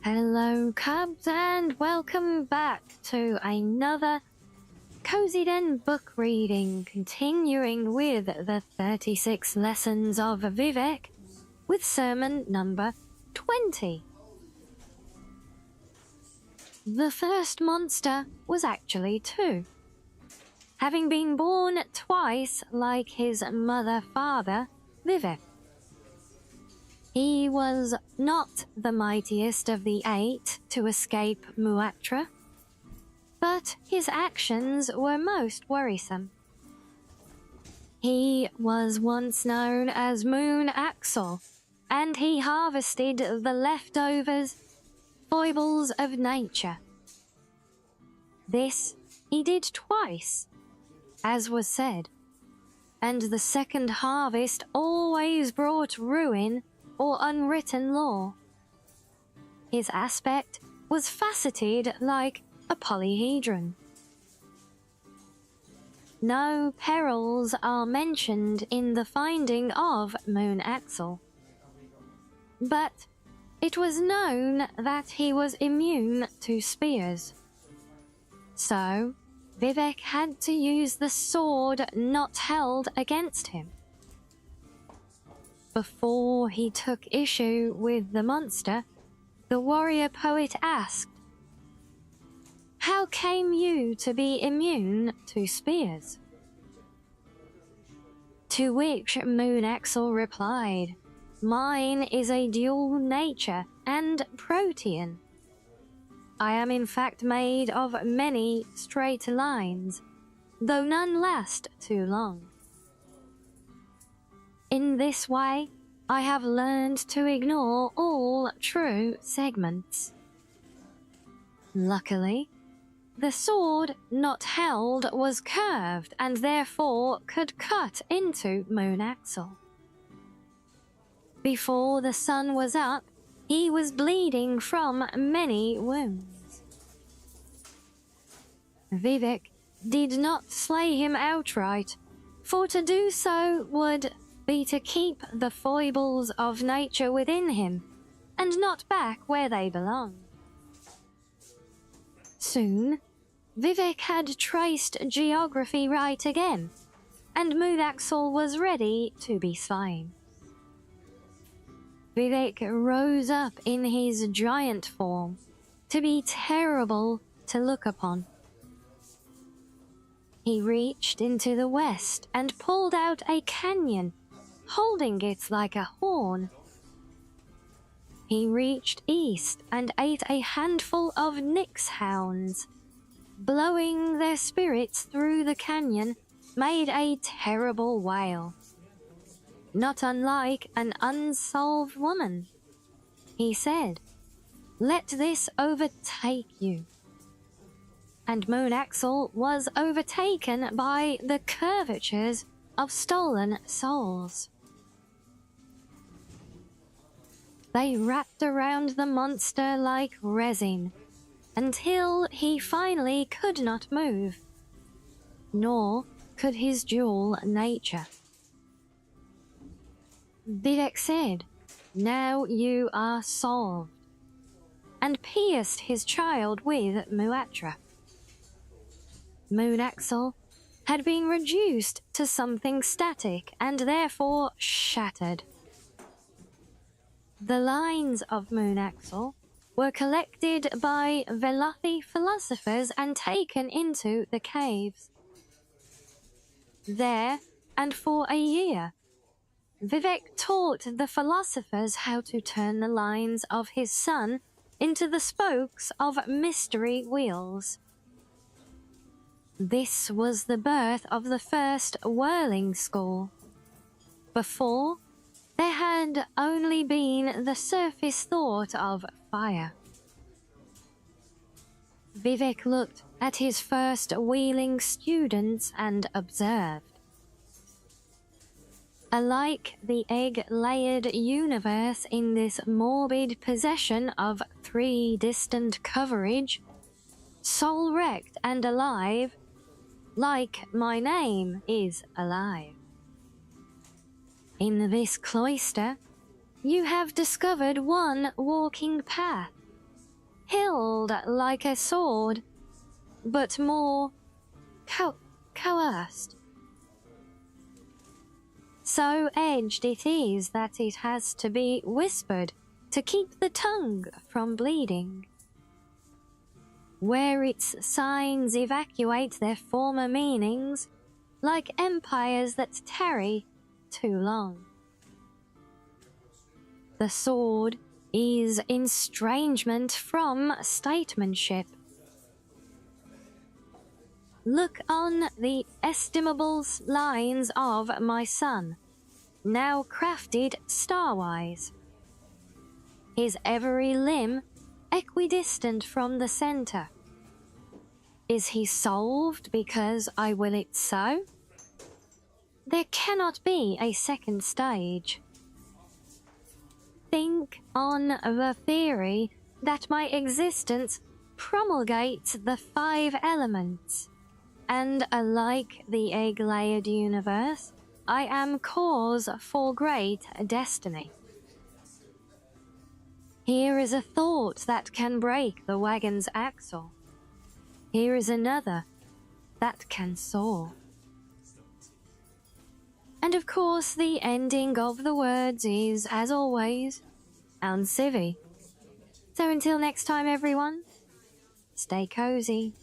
Hello, Cubs, and welcome back to another Cozy Den book reading, continuing with the 36 lessons of Vivec with sermon number 20. The first monster was actually two. Having been born twice like his mother-father, Vivec. He was not the mightiest of the 8 to escape Muatra, but his actions were most worrisome. He was once known as Moon Axel, and he harvested the leftovers, foibles of nature. This he did twice, as was said, and the second harvest always brought ruin or unwritten law. His aspect was faceted like a polyhedron. No perils are mentioned in the finding of Moon Axel, but it was known that he was immune to spears. So, Vivec had to use the sword not held against him. Before he took issue with the monster, the warrior poet asked, "How came you to be immune to spears?" To which Moon Axel replied, "Mine is a dual nature and protean. I am in fact made of many straight lines, though none last too long. In this way, I have learned to ignore all true segments." Luckily, the sword not held was curved and therefore could cut into Moon Axel. Before the sun was up, he was bleeding from many wounds. Vivec did not slay him outright, for to do so would be to keep the foibles of nature within him, and not back where they belong. Soon, Vivec had traced geography right again, and Moon Axel was ready to be slain. Vivec rose up in his giant form, to be terrible to look upon. He reached into the west and pulled out a canyon, holding it like a horn. He reached east and ate a handful of Nyx hounds. Blowing their spirits through the canyon made a terrible wail. Not unlike an unsolved woman. He said, "Let this overtake you." And Moon Axel was overtaken by the curvatures of stolen souls. They wrapped around the monster like resin, until he finally could not move, nor could his dual nature. Vivec said, "Now you are solved," and pierced his child with Muatra. Moon Axel had been reduced to something static and therefore shattered. The lines of Moon Axel were collected by Velothi philosophers and taken into the caves. There, and for a year, Vivec taught the philosophers how to turn the lines of his son into the spokes of mystery wheels. This was the birth of the first whirling school. Before, there had only been the surface thought of fire. Vivec looked at his first wheeling students and observed. Alike the egg-layered universe in this morbid possession of 3 distant coverage, soul-wrecked and alive, like my name is alive. In this cloister, you have discovered one walking path, held like a sword, but more coerced. So edged it is that it has to be whispered to keep the tongue from bleeding. Where its signs evacuate their former meanings, like empires that tarry too long. The sword is estrangement from statesmanship. Look on the estimable lines of my son, now crafted starwise. His every limb equidistant from the centre. Is he solved because I will it so? There cannot be a second stage. Think on the theory that my existence promulgates the 5 elements, and like the egg-layered universe, I am cause for great destiny. Here is a thought that can break the wagon's axle. Here is another that can soar. And of course, the ending of the words is, as always, uncivvy. So until next time, everyone, stay cozy.